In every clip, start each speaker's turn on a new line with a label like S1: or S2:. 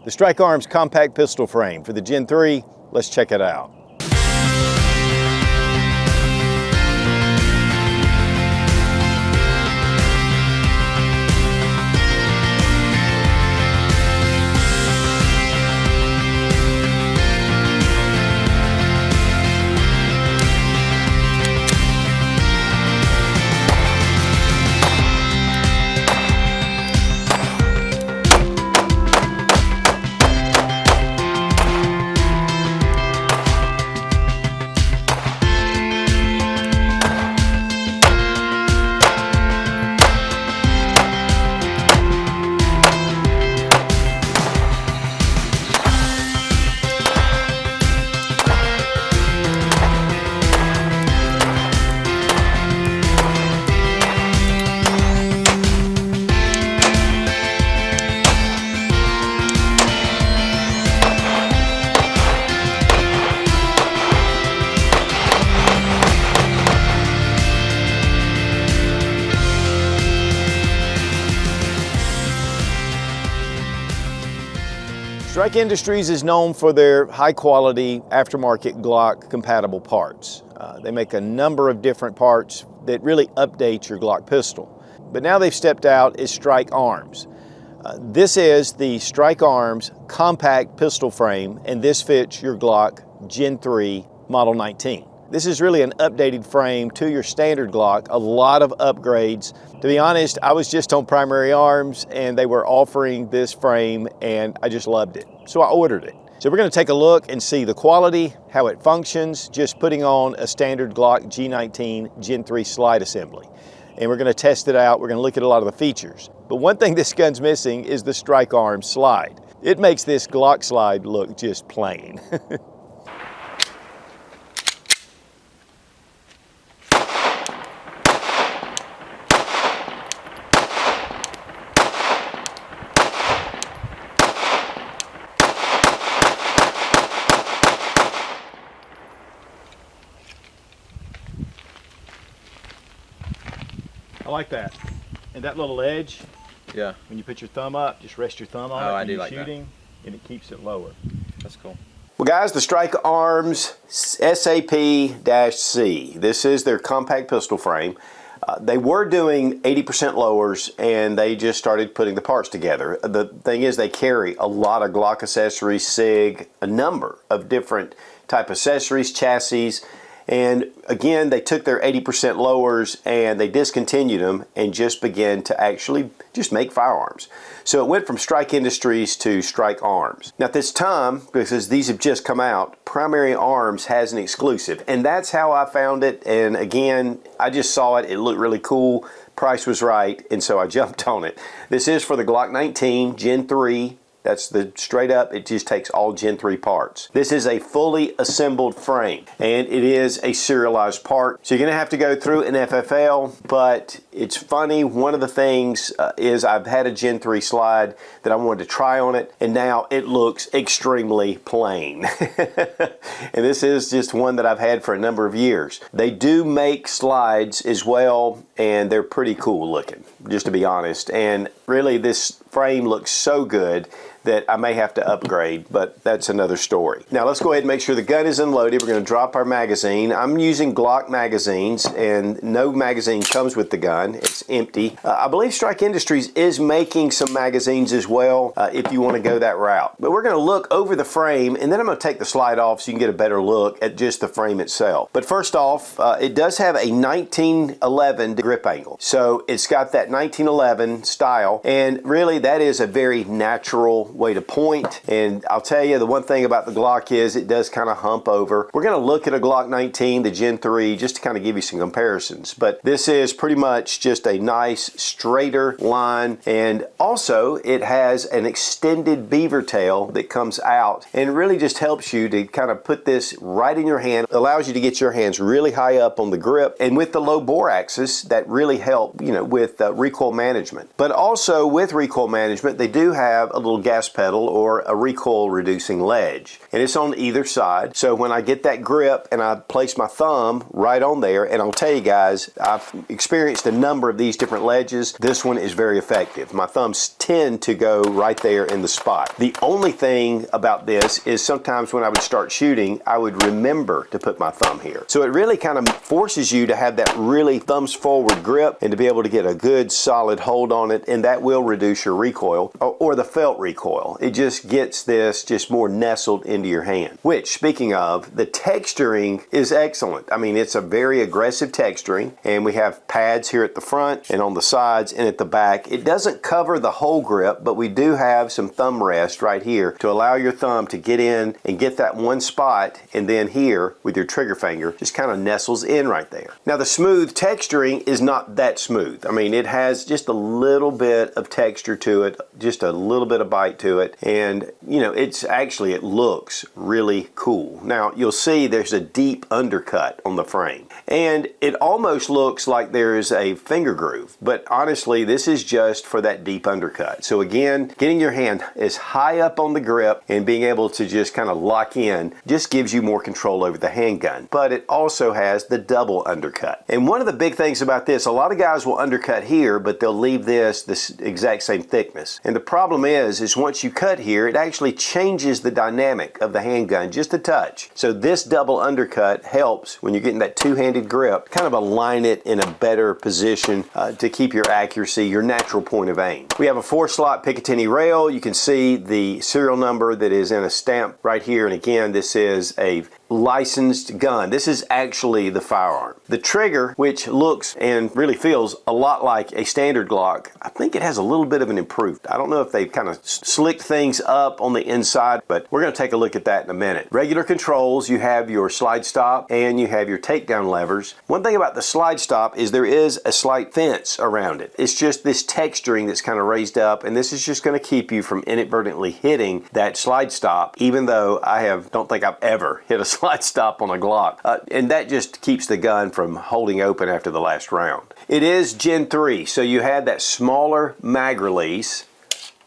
S1: The Strike Arms compact pistol frame for the Gen 3. Let's check it out. Strike Industries is known for their high-quality aftermarket Glock compatible parts. They make a number of different parts that really update your Glock pistol. But now they've stepped out is Strike Arms. This is the Strike Arms compact pistol frame, and this fits your Glock Gen 3 Model 19. This is really an updated frame to your standard Glock, a lot of upgrades. To be honest, I was just on Primary Arms and they were offering this frame and I just loved it. So I ordered it. So we're gonna take a look and see the quality, how it functions, just putting on a standard Glock G19 Gen 3 slide assembly. And we're gonna test it out. We're gonna look at a lot of the features. But one thing this gun's missing is the Strike Arms slide. It makes this Glock slide look just plain. I like that. And that little edge,
S2: yeah.
S1: When you put your thumb up, just rest your thumb on it when you're shooting, and it keeps it lower.
S2: That's cool.
S1: Well guys, the Strike Arms SAP-C. This is their compact pistol frame. They were doing 80% lowers and they just started putting the parts together. The thing is they carry a lot of Glock accessories, SIG, a number of different type accessories, chassis. And again, they took their 80% lowers and they discontinued them and just began to actually just make firearms. So it went from Strike Industries to Strike Arms. Now at this time, because these have just come out, Primary Arms has an exclusive. And that's how I found it. And again, I just saw it. It looked really cool. Price was right. And so I jumped on it. This is for the Glock 19 Gen 3. That's the straight up, it just takes all Gen 3 parts. This is a fully assembled frame and it is a serialized part. So you're gonna have to go through an FFL, but it's funny, one of the things is I've had a Gen 3 slide that I wanted to try on it and now it looks extremely plain. And this is just one that I've had for a number of years. They do make slides as well and they're pretty cool looking, just to be honest. And really this frame looks so good that I may have to upgrade, but that's another story. Now let's go ahead and make sure the gun is unloaded. We're going to drop our magazine. I'm using Glock magazines and no magazine comes with the gun. It's empty. I believe Strike Industries is making some magazines as well if you want to go that route. But we're going to look over the frame and then I'm going to take the slide off so you can get a better look at just the frame itself. But first off, it does have a 1911 grip angle. So it's got that 1911 style and really that is a very natural way to point. And I'll tell you, the one thing about the Glock is it does kind of hump over. We're going to look at a Glock 19, the Gen 3, just to kind of give you some comparisons. But this is pretty much just a nice straighter line. And also it has an extended beaver tail that comes out and really just helps you to kind of put this right in your hand. It allows you to get your hands really high up on the grip. And with the low bore axis, that really help, you know, with recoil management. But also with recoil management, they do have a little gap gas pedal or a recoil reducing ledge. And it's on either side. So when I get that grip and I place my thumb right on there, and I'll tell you guys, I've experienced a number of these different ledges. This one is very effective. My thumbs tend to go right there in the spot. The only thing about this is sometimes when I would start shooting, I would remember to put my thumb here. So it really kind of forces you to have that really thumbs forward grip and to be able to get a good solid hold on it, and that will reduce your recoil or the felt recoil. It just gets this just more nestled into your hand. Which, speaking of, the texturing is excellent. I mean, it's a very aggressive texturing, and we have pads here at the front and on the sides and at the back. It doesn't cover the whole grip, but we do have some thumb rest right here to allow your thumb to get in and get that one spot, and then here with your trigger finger just kind of nestles in right there. Now the smooth texturing is not that smooth. I mean, it has just a little bit of texture to it, just a little bit of bite to it, and you know, it's actually, it looks really cool. Now you'll see there's a deep undercut on the frame, and it almost looks like there is a finger groove, but honestly this is just for that deep undercut. So again, getting your hand as high up on the grip and being able to just kind of lock in just gives you more control over the handgun. But it also has the double undercut. And one of the big things about this, a lot of guys will undercut here, but they'll leave this exact same thickness. And the problem is once you cut here, it actually changes the dynamic of the handgun just a touch. So this double undercut helps when you're getting that two-handed grip, kind of align it in a better position to keep your accuracy, your natural point of aim. We have a 4-slot Picatinny rail. You can see the serial number that is in a stamp right here, and again, this is a licensed gun. This is actually the firearm. The trigger, which looks and really feels a lot like a standard Glock, I think it has a little bit of an improvement. I don't know if they've kind of slicked things up on the inside, but we're going to take a look at that in a minute. Regular controls, you have your slide stop and you have your takedown levers. One thing about the slide stop is there is a slight fence around it. It's just this texturing that's kind of raised up, and this is just going to keep you from inadvertently hitting that slide stop, even though don't think I've ever hit a slide stop on a Glock. And that just keeps the gun from holding open after the last round. It is Gen 3, so you had that smaller mag release,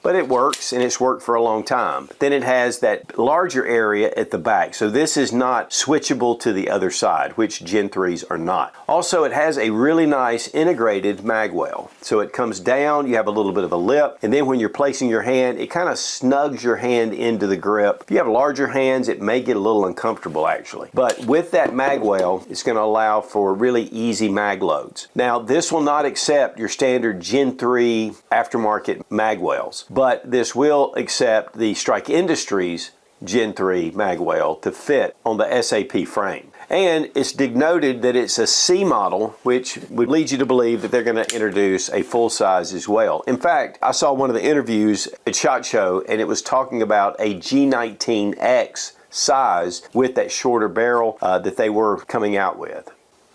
S1: but it works, and it's worked for a long time. Then it has that larger area at the back, so this is not switchable to the other side, which Gen 3s are not. Also, it has a really nice integrated mag well. So it comes down, you have a little bit of a lip, and then when you're placing your hand, it kind of snugs your hand into the grip. If you have larger hands, it may get a little uncomfortable actually. But with that mag well, it's going to allow for really easy mag loads. Now, this will not accept your standard Gen 3 aftermarket mag wells, but this will accept the Strike Industries Gen 3 mag well to fit on the SAP frame. And it's denoted that it's a C model, which would lead you to believe that they're going to introduce a full size as well. In fact, I saw one of the interviews at SHOT Show, and it was talking about a G19X size with that shorter barrel that they were coming out with.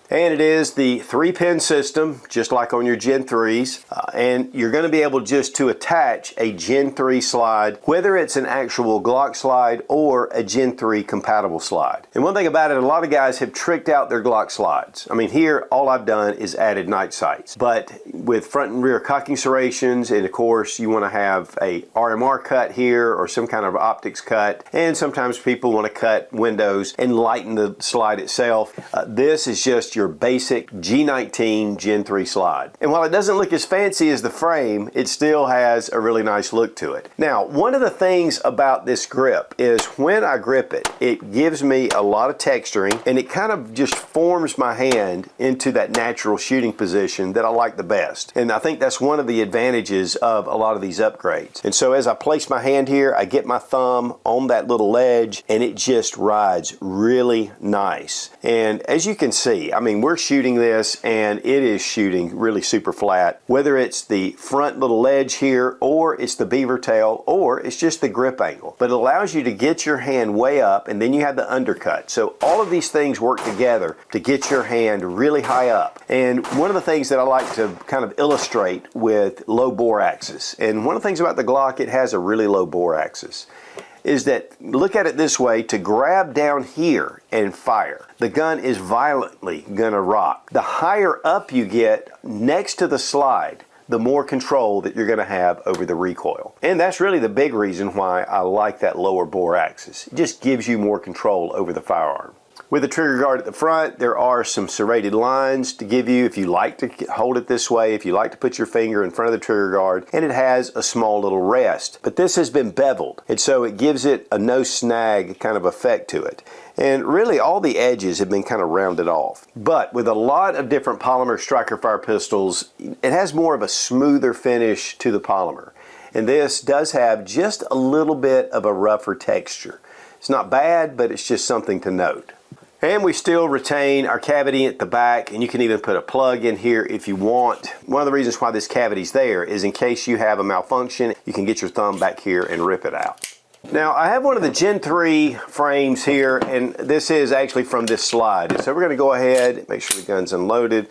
S1: And it is the 3-pin system, just like on your Gen 3s. And you're going to be able just to attach a Gen 3 slide, whether it's an actual Glock slide or a Gen 3 compatible slide. And one thing about it, a lot of guys have tricked out their Glock slides. I mean, here, all I've done is added night sights. But with front and rear cocking serrations, and of course, you want to have a RMR cut here or some kind of optics cut. And sometimes people want to cut windows and lighten the slide itself. This is just your basic G19 Gen 3 slide. And while it doesn't look as fancy as the frame, it still has a really nice look to it. Now, one of the things about this grip is when I grip it, it gives me a lot of texturing, and it kind of just forms my hand into that natural shooting position that I like the best. And I think that's one of the advantages of a lot of these upgrades. And so as I place my hand here, I get my thumb on that little ledge, and it just rides really nice. And as you can see, I mean, we're shooting this and it is shooting really super flat, whether it's the front little ledge here or it's the beaver tail or it's just the grip angle. But it allows you to get your hand way up, and then you have the undercut. So all of these things work together to get your hand really high up. And one of the things that I like to kind of illustrate with low bore axis, and one of the things about the Glock, it has a really low bore axis, is that, look at it this way, to grab down here and fire, the gun is violently gonna rock. The higher up you get next to the slide, the more control that you're going to have over the recoil. And that's really the big reason why I like that lower bore axis. It just gives you more control over the firearm. With the trigger guard at the front, there are some serrated lines to give you if you like to hold it this way, if you like to put your finger in front of the trigger guard, and it has a small little rest. But this has been beveled, and so it gives it a no snag kind of effect to it. And really all the edges have been kind of rounded off. But with a lot of different polymer striker fire pistols, it has more of a smoother finish to the polymer. And this does have just a little bit of a rougher texture. It's not bad, but it's just something to note. And we still retain our cavity at the back, and you can even put a plug in here if you want. One of the reasons why this cavity's there is in case you have a malfunction, you can get your thumb back here and rip it out. Now I have one of the Gen 3 frames here, and this is actually from this slide. So we're going to go ahead, make sure the gun's unloaded,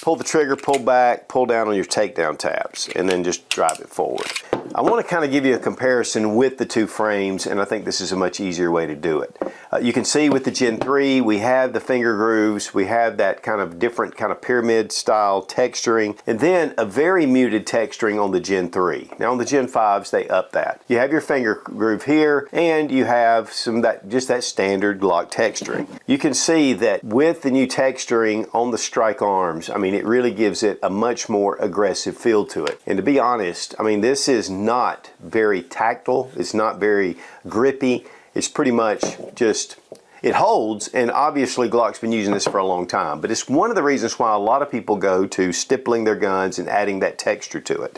S1: pull the trigger, pull back, pull down on your takedown tabs, and then just drive it forward. I want to kind of give you a comparison with the two frames, and I think this is a much easier way to do it. You can see with the Gen 3, we have the finger grooves, we have that kind of different kind of pyramid style texturing, and then a very muted texturing on the Gen 3. Now on the Gen 5s, they up that. You have your finger groove here, and you have some just that standard Glock texturing. You can see that with the new texturing on the strike arms, I mean, it really gives it a much more aggressive feel to it. And to be honest, I mean, this is not very tactile, it's not very grippy. It's pretty much just, it holds, and obviously Glock's been using this for a long time, but it's one of the reasons why a lot of people go to stippling their guns and adding that texture to it.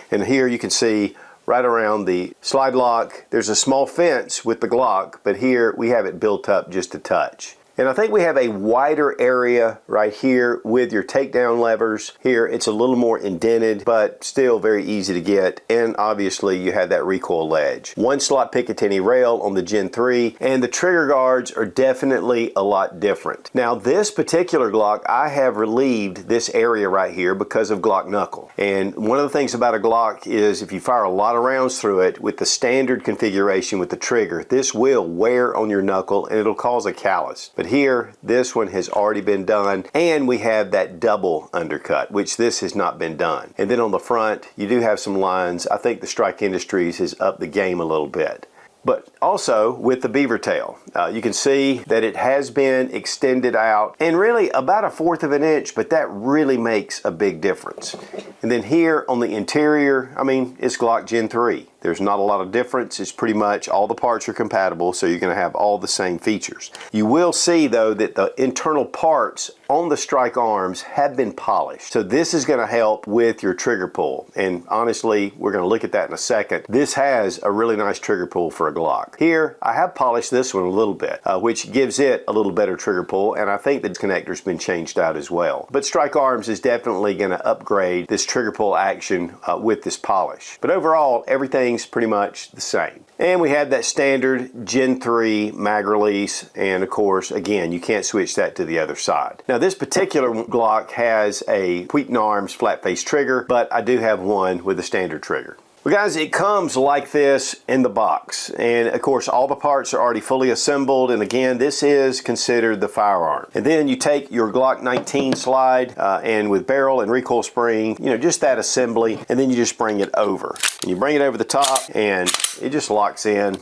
S1: And here you can see right around the slide lock, there's a small fence with the Glock, but here we have it built up just a touch. And I think we have a wider area right here with your takedown levers. Here it's a little more indented, but still very easy to get. And obviously you have that recoil ledge. One slot Picatinny rail on the Gen 3, and the trigger guards are definitely a lot different. Now this particular Glock, I have relieved this area right here because of Glock knuckle. And one of the things about a Glock is if you fire a lot of rounds through it with the standard configuration with the trigger, this will wear on your knuckle and it'll cause a callus. But here, this one has already been done, and we have that double undercut, which this has not been done. And then on the front, you do have some lines. I think the Strike Industries has upped the game a little bit. But also with the beaver tail, you can see that it has been extended out and really about 1/4 of an inch, but that really makes a big difference. And then here on the interior, I mean, it's Glock Gen 3. There's not a lot of difference. It's pretty much all the parts are compatible, so you're going to have all the same features. You will see though that the internal parts on the strike arms have been polished. So this is going to help with your trigger pull. And honestly, we're going to look at that in a second. This has a really nice trigger pull for a Glock. Here, I have polished this one a little bit, which gives it a little better trigger pull, and I think the connector's been changed out as well. But Strike Arms is definitely going to upgrade this trigger pull action with this polish. But overall, everything's pretty much the same. And we have that standard Gen 3 mag release, and of course, again, you can't switch that to the other side. Now this particular Glock has a Wheaton Arms flat face trigger, but I do have one with a standard trigger. Well guys, it comes like this in the box, and of course all the parts are already fully assembled, and again this is considered the firearm. And then you take your Glock 19 slide and with barrel and recoil spring, you know, just that assembly, and then you just bring it over. And you bring it over the top and it just locks in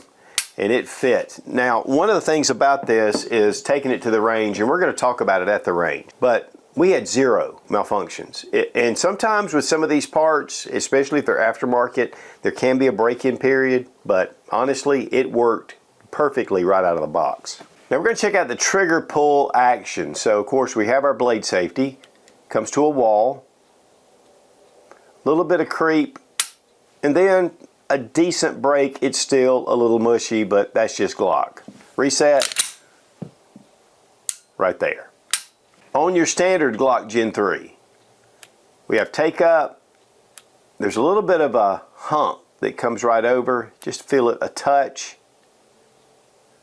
S1: and it fits. Now one of the things about this is taking it to the range, and we're going to talk about it at the range, but we had 0 malfunctions. And sometimes with some of these parts, especially if they're aftermarket, there can be a break-in period, but honestly, it worked perfectly right out of the box. Now we're going to check out the trigger pull action. So of course we have our blade safety, comes to a wall, a little bit of creep, and then a decent break. It's still a little mushy, but that's just Glock. Reset, right there. On your standard Glock Gen 3, we have take up. There's a little bit of a hump that comes right over. Just feel it a touch,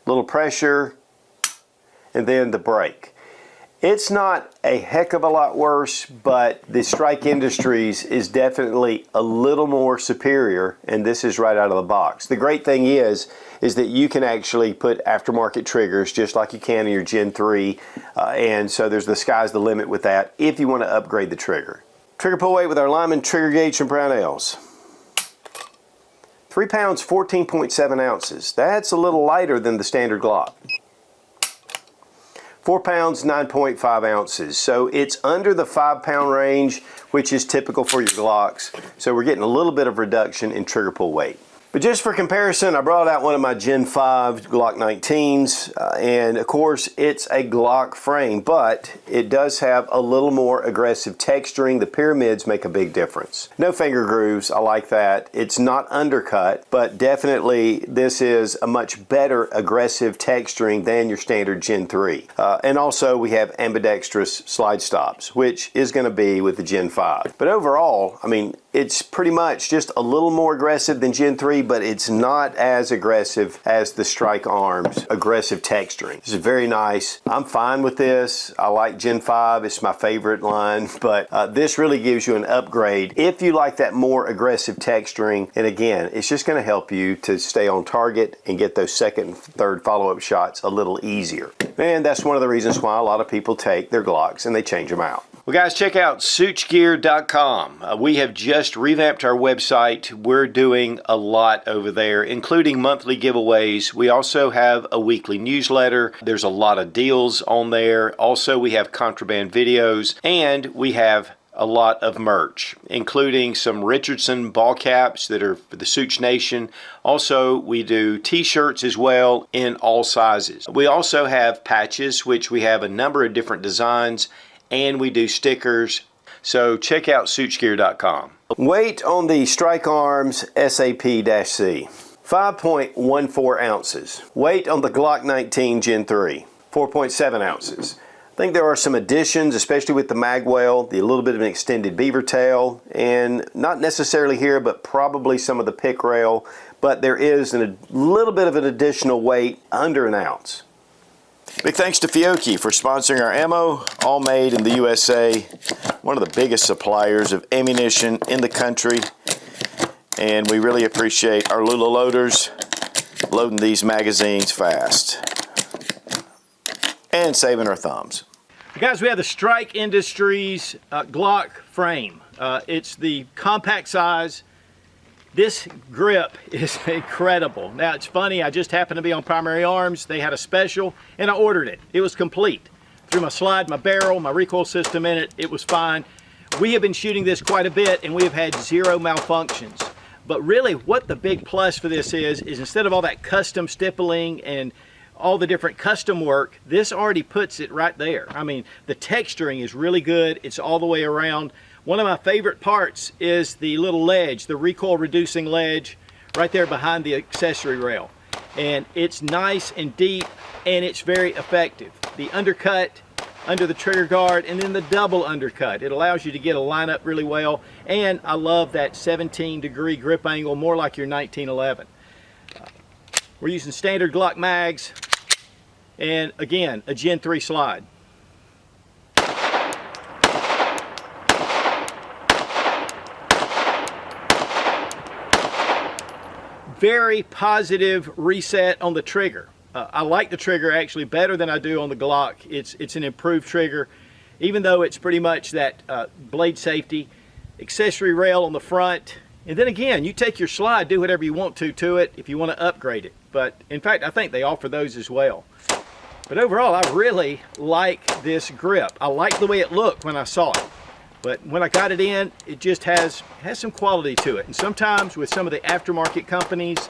S1: little pressure, and then the break. It's not a heck of a lot worse, but the Strike Industries is definitely a little more superior, and this is right out of the box. The great thing is that you can actually put aftermarket triggers just like you can in your Gen 3, and so the sky's the limit with that if you want to upgrade the trigger. Trigger pull weight with our Lyman trigger gauge from Brownells. 3 pounds, 14.7 ounces. That's a little lighter than the standard Glock. 4 pounds, 9.5 ounces. So it's under the 5 pound range, which is typical for your Glocks. So we're getting a little bit of reduction in trigger pull weight. But just for comparison, I brought out one of my Gen 5 Glock 19s, and of course it's a Glock frame, but it does have a little more aggressive texturing. The pyramids make a big difference. No finger grooves, I like that. It's not undercut, but definitely this is a much better aggressive texturing than your standard Gen 3. And also we have ambidextrous slide stops, which is going to be with the Gen 5. But overall, I mean, it's pretty much just a little more aggressive than Gen 3, but it's not as aggressive as the Strike Arms aggressive texturing. This is very nice. I'm fine with this. I like Gen 5. It's my favorite line, but this really gives you an upgrade if you like that more aggressive texturing. And again, it's just going to help you to stay on target and get those second and third follow-up shots a little easier. And that's one of the reasons why a lot of people take their Glocks and they change them out. Well, guys, check out suchgear.com. We have just revamped our website. We're doing a lot over there, including monthly giveaways. We also have a weekly newsletter. There's a lot of deals on there. Also, we have contraband videos, and we have a lot of merch, including some Richardson ball caps that are for the Such Nation. Also, we do t-shirts as well in all sizes. We also have patches, which we have a number of different designs, and we do stickers. So check out suchgear.com. Weight on the Strike Arms SAP-C, 5.14 ounces. Weight on the Glock 19 Gen 3, 4.7 ounces. I think there are some additions, especially with the magwell, the little bit of an extended beaver tail, and not necessarily here, but probably some of the pick rail. But there is a little bit of an additional weight, under an ounce. Big thanks to Fiocchi for sponsoring our ammo, all made in the USA. One of the biggest suppliers of ammunition in the country. And we really appreciate our Lula loaders loading these magazines fast and saving our thumbs.
S2: Guys, we have the Strike Industries Glock frame. It's the compact size. This grip is incredible. Now, it's funny, I just happened to be on Primary Arms. They had a special, and I ordered it. It was complete. Threw my slide, my barrel, my recoil system in it. It was fine. We have been shooting this quite a bit, and we have had 0 malfunctions. But really, what the big plus for this is instead of all that custom stippling and all the different custom work, this already puts it right there. I mean, the texturing is really good. It's all the way around. One of my favorite parts is the little ledge, the recoil reducing ledge right there behind the accessory rail. And it's nice and deep, and it's very effective. The undercut under the trigger guard, and then the double undercut. It allows you to get a lineup really well. And I love that 17-degree grip angle, more like your 1911. We're using standard Glock mags, and again, a Gen 3 slide. Very positive reset on the trigger. I like the trigger actually better than I do on the Glock. It's an improved trigger, even though it's pretty much that blade safety, accessory rail on the front, and then again, you take your slide, do whatever you want to it if you want to upgrade it. But in fact, I think they offer those as well. But overall, I really like this grip. I like the way it looked when I saw it. But when I got it in, it just has some quality to it. And sometimes with some of the aftermarket companies,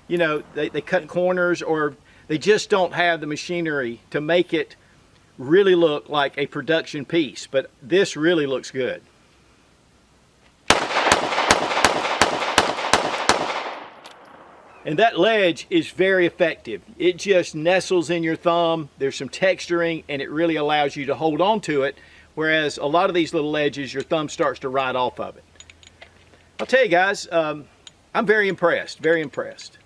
S2: you know, they cut corners, or they just don't have the machinery to make it really look like a production piece. But this really looks good. And that ledge is very effective. It just nestles in your thumb. There's some texturing, and it really allows you to hold on to it. Whereas a lot of these little ledges, your thumb starts to ride off of it. I'll tell you guys, I'm very impressed, very impressed.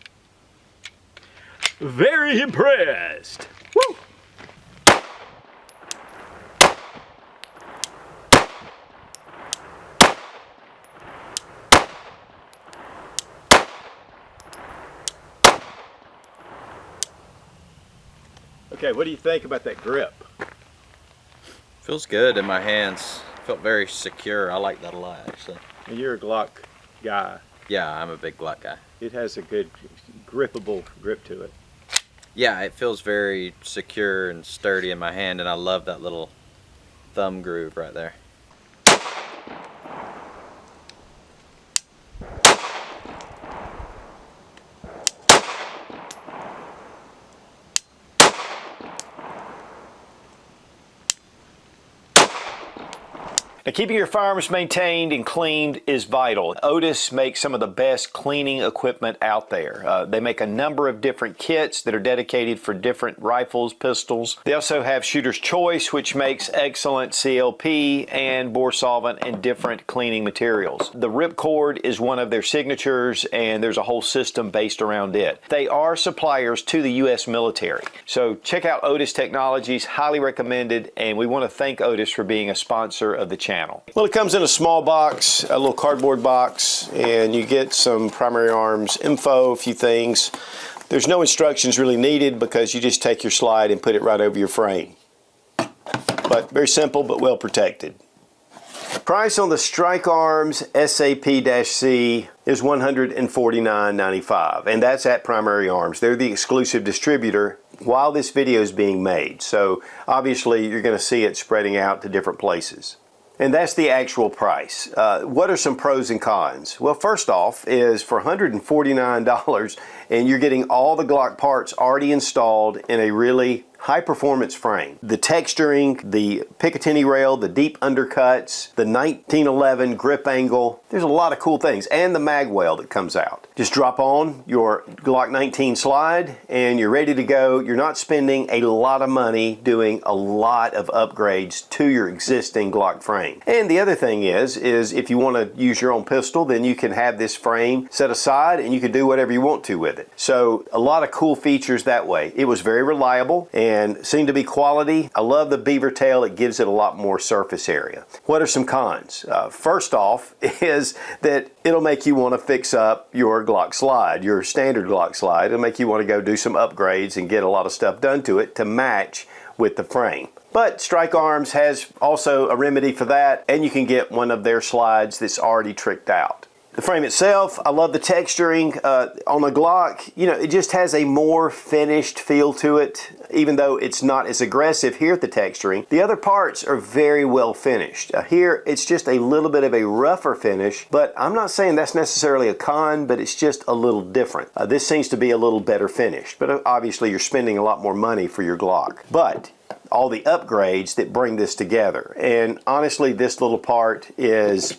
S2: Very impressed. Woo! Okay, what do you think about that grip?
S3: Feels good in my hands. Felt very secure. I like that a lot, actually.
S2: And you're a Glock guy.
S3: Yeah, I'm a big Glock guy.
S2: It has a good grippable grip to it.
S3: Yeah, it feels very secure and sturdy in my hand, and I love that little thumb groove right there.
S2: Now, keeping your firearms maintained and cleaned is vital. Otis makes some of the best cleaning equipment out there. They make a number of different kits that are dedicated for different rifles, pistols. They also have Shooter's Choice, which makes excellent CLP and bore solvent and different cleaning materials. The Ripcord is one of their signatures, and there's a whole system based around it. They are suppliers to the U.S. military. So check out Otis Technologies, highly recommended, and we want to thank Otis for being a sponsor of the channel. Well, it comes in a small box, a little cardboard box, and you get some primary arms info, a few things. There's no instructions really needed because you just take your slide and put it right over your frame. But very simple, but well protected. Price on the Strike Arms SAP-C is $149.95, and that's at Primary Arms. They're the exclusive distributor while this video is being made. So obviously you're going to see it spreading out to different places. And that's the actual price. What are some pros and cons? Well, first off is for $149, and you're getting all the Glock parts already installed in a really high performance frame. The texturing, the Picatinny rail, the deep undercuts, the 1911 grip angle, there's a lot of cool things, and the mag well that comes out. Just drop on your Glock 19 slide and you're ready to go. You're not spending a lot of money doing a lot of upgrades to your existing Glock frame. And the other thing is if you want to use your own pistol, then you can have this frame set aside and you can do whatever you want to with it. So a lot of cool features that way. It was very reliable and seemed to be quality. I love the beaver tail. It gives it a lot more surface area. What are some cons? First off is that it'll make you want to fix up your Glock slide, your standard Glock slide. It'll make you want to go do some upgrades and get a lot of stuff done to it to match with the frame. But Strike Arms has also a remedy for that, and you can get one of their slides that's already tricked out. The frame itself, I love the texturing on the Glock. You know, it just has a more finished feel to it, even though it's not as aggressive here at the texturing. The other parts are very well finished. Here, it's just a little bit of a rougher finish, but I'm not saying that's necessarily a con, but it's just a little different. This seems to be a little better finished, but obviously you're spending a lot more money for your Glock. But all the upgrades that bring this together. And honestly, this little part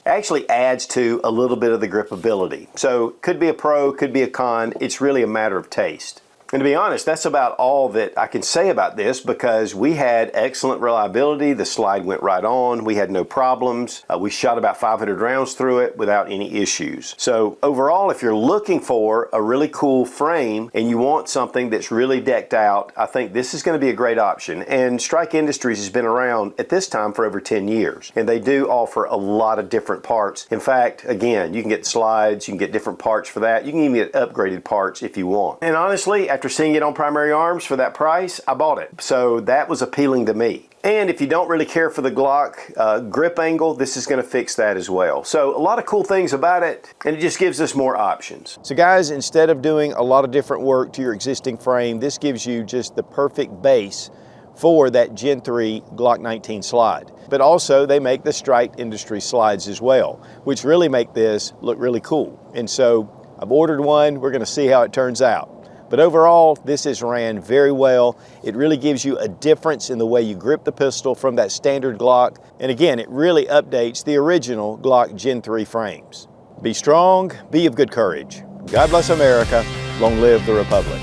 S2: actually adds to a little bit of the gripability. So could be a pro, could be a con. It's really a matter of taste. And to be honest, that's about all that I can say about this because we had excellent reliability. The slide went right on. We had no problems. We shot about 500 rounds through it without any issues. So overall, if you're looking for a really cool frame and you want something that's really decked out, I think this is going to be a great option. And Strike Industries has been around at this time for over 10 years. And they do offer a lot of different parts. In fact, again, you can get slides, you can get different parts for that. You can even get upgraded parts if you want. And honestly, after seeing it on Primary Arms for that price, I bought it. So that was appealing to me. And if you don't really care for the Glock grip angle, this is going to fix that as well. So a lot of cool things about it, and it just gives us more options. So guys, instead of doing a lot of different work to your existing frame, this gives you just the perfect base for that Gen 3 Glock 19 slide. But also they make the Strike Industry slides as well, which really make this look really cool. And so I've ordered one. We're going to see how it turns out. But overall, this is ran very well. It really gives you a difference in the way you grip the pistol from that standard Glock. And again, it really updates the original Glock Gen 3 frames. Be strong, be of good courage. God bless America. Long live the Republic.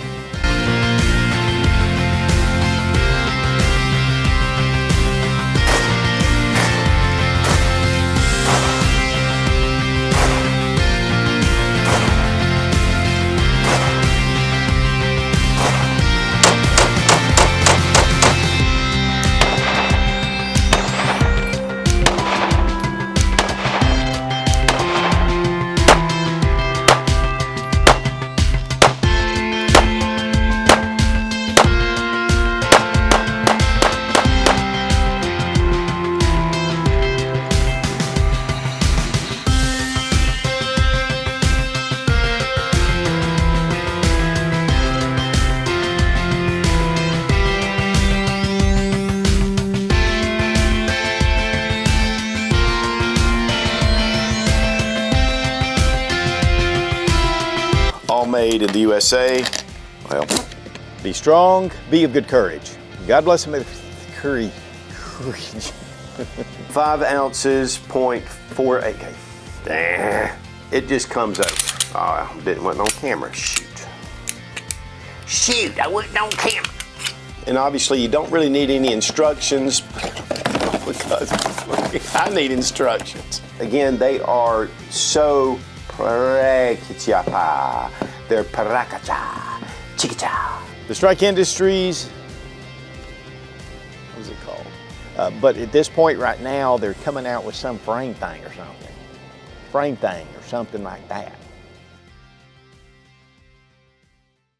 S1: made in the USA. Well,
S2: Be strong, be of good courage. God bless America. Courage.
S1: 5 ounces, 0.48. It just comes over. Oh, I didn't want it on camera. Shoot. Shoot, I wasn't on camera. And obviously you don't really need any instructions because I need instructions. Again, they are so prekachapa. They're parakacha, chikicha.
S2: The Strike Industries, what is it called? But at this point right now, they're coming out with some frame thing or something. Frame thing or something like that.